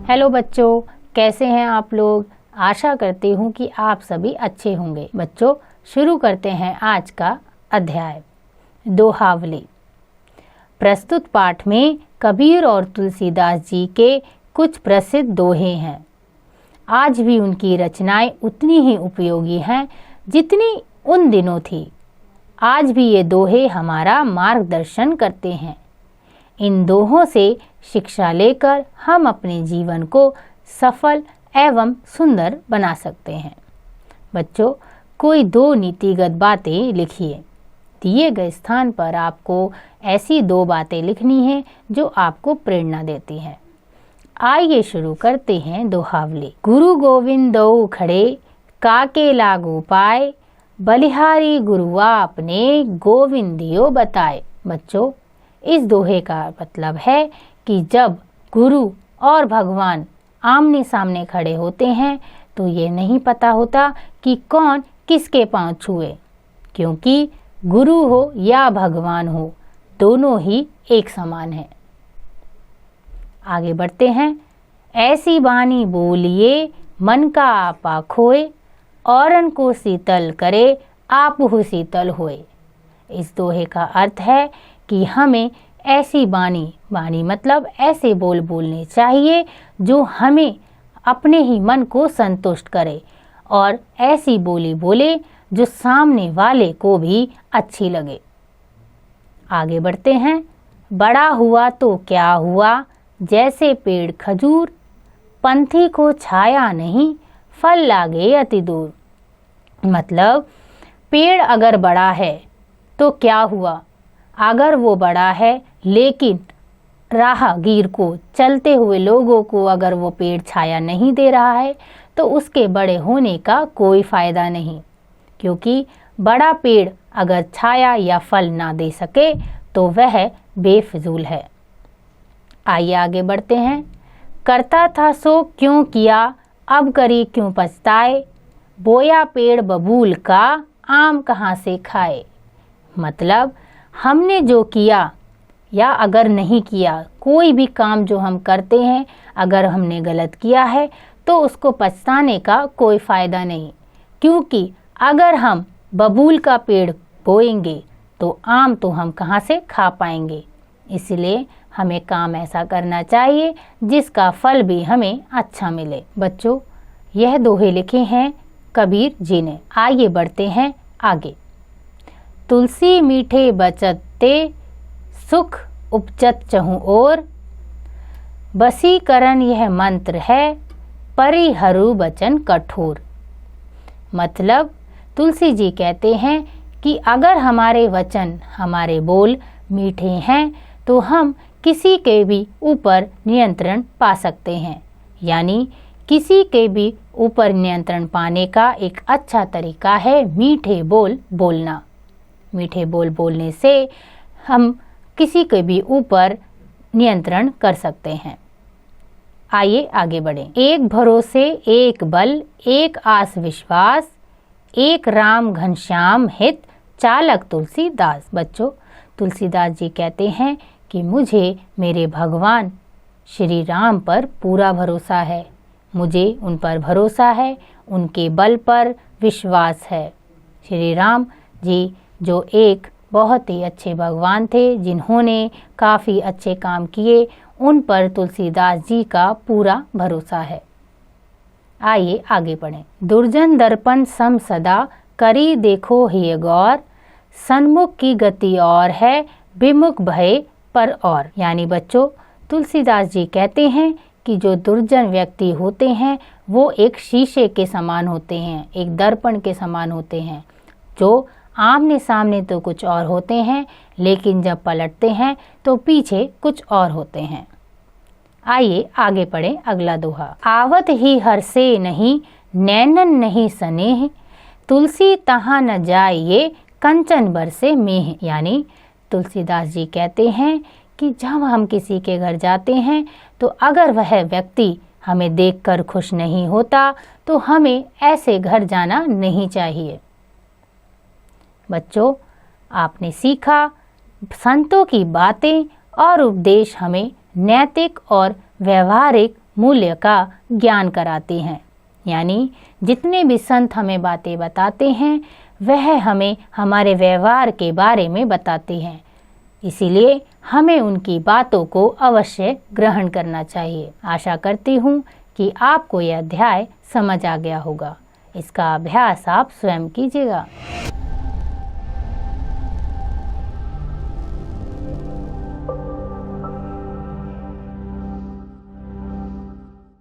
Hello बच्चों, कैसे हैं आप लोग। आशा करती हूँ कि आप सभी अच्छे होंगे। बच्चों, शुरू करते हैं आज का अध्याय दोहावली। प्रस्तुत पाठ में कबीर और तुलसीदास जी के कुछ प्रसिद्ध दोहे हैं। आज भी उनकी रचनाएं उतनी ही उपयोगी हैं जितनी उन दिनों थी। आज भी ये दोहे हमारा मार्गदर्शन करते हैं। इन दोहों से शिक्षा लेकर हम अपने जीवन को सफल एवं सुंदर बना सकते हैं। बच्चों, कोई दो नीतिगत बातें लिखिए। दिए गए स्थान पर आपको ऐसी दो बातें लिखनी है जो आपको प्रेरणा देती हैं। आइए शुरू करते हैं दोहावली। गुरु गोविंद दो खड़े, काके लागू पाए, बलिहारी गुरुआ अपने, गोविंदियो बताए। बच्चों, इस दोहे का मतलब है कि जब गुरु और भगवान आमने सामने खड़े होते हैं तो ये नहीं पता होता कि कौन किसके पांव छुए, क्योंकि गुरु हो या भगवान हो, दोनों ही एक समान हैं। आगे बढ़ते हैं। ऐसी बानी बोलिए, मन का आपा खोए, औरन को शीतल करे, आप हो शीतल होए। इस दोहे का अर्थ है कि हमें ऐसी बानी मतलब ऐसे बोल बोलने चाहिए जो हमें अपने ही मन को संतुष्ट करे और ऐसी बोली बोले जो सामने वाले को भी अच्छी लगे। आगे बढ़ते हैं। बड़ा हुआ तो क्या हुआ, जैसे पेड़ खजूर, पंथी को छाया नहीं, फल लागे अति दूर। मतलब पेड़ अगर बड़ा है तो क्या हुआ, अगर वो बड़ा है लेकिन राहगीर को, चलते हुए लोगों को अगर वो पेड़ छाया नहीं दे रहा है तो उसके बड़े होने का कोई फायदा नहीं, क्योंकि बड़ा पेड़ अगर छाया या फल ना दे सके तो वह बेफिजूल है। आइए आगे बढ़ते हैं। करता था सो क्यों किया, अब करी क्यों पछताए, बोया पेड़ बबूल का, आम कहाँ से खाए। मतलब हमने जो किया या अगर नहीं किया, कोई भी काम जो हम करते हैं अगर हमने गलत किया है तो उसको पछताने का कोई फ़ायदा नहीं, क्योंकि अगर हम बबूल का पेड़ बोएंगे तो आम तो हम कहाँ से खा पाएंगे। इसलिए हमें काम ऐसा करना चाहिए जिसका फल भी हमें अच्छा मिले। बच्चों, यह दोहे लिखे हैं कबीर जी ने। आइए बढ़ते हैं आगे। तुलसी मीठे बचते, सुख उपजत चहु ओर, बसीकरण यह मंत्र है, परिहरु बचन कठोर। मतलब तुलसी जी कहते हैं कि अगर हमारे वचन, हमारे बोल मीठे हैं तो हम किसी के भी ऊपर नियंत्रण पा सकते हैं। यानी किसी के भी ऊपर नियंत्रण पाने का एक अच्छा तरीका है मीठे बोल बोलना। मीठे बोल बोलने से हम किसी के भी ऊपर नियंत्रण कर सकते हैं। आइए आगे बढ़ें। एक भरोसे एक बल, एक आस विश्वास, एक राम घनश्याम हित, चालक तुलसीदास। बच्चों, तुलसीदास जी कहते हैं कि मुझे मेरे भगवान श्री राम पर पूरा भरोसा है, मुझे उन पर भरोसा है, उनके बल पर विश्वास है। श्री राम जी जो एक बहुत ही अच्छे भगवान थे, जिन्होंने काफ़ी अच्छे काम किए, उन पर तुलसीदास जी का पूरा भरोसा है। आइए आगे बढ़ें। दुर्जन दर्पण सम सदा, करी देखो ही गौर, सन्मुख की गति और है, विमुख भय पर और। यानी बच्चों, तुलसीदास जी कहते हैं कि जो दुर्जन व्यक्ति होते हैं वो एक शीशे के समान होते हैं, एक दर्पण के समान होते हैं, जो आमने सामने तो कुछ और होते हैं लेकिन जब पलटते हैं तो पीछे कुछ और होते हैं। आइए आगे पढ़ें अगला दोहा। आवत ही हर्षे नहीं, नैनन नहीं स्नेह, तुलसी तहाँ न जाइए, कंचन बरसे मेह। यानी तुलसीदास जी कहते हैं कि जब हम किसी के घर जाते हैं तो अगर वह व्यक्ति हमें देखकर खुश नहीं होता तो हमें ऐसे घर जाना नहीं चाहिए। बच्चों, आपने सीखा संतों की बातें और उपदेश हमें नैतिक और व्यवहारिक मूल्य का ज्ञान कराती हैं। यानी जितने भी संत हमें बातें बताते हैं वह हमें हमारे व्यवहार के बारे में बताते हैं। इसीलिए हमें उनकी बातों को अवश्य ग्रहण करना चाहिए। आशा करती हूँ कि आपको यह अध्याय समझ आ गया होगा। इसका अभ्यास आप स्वयं कीजिएगा।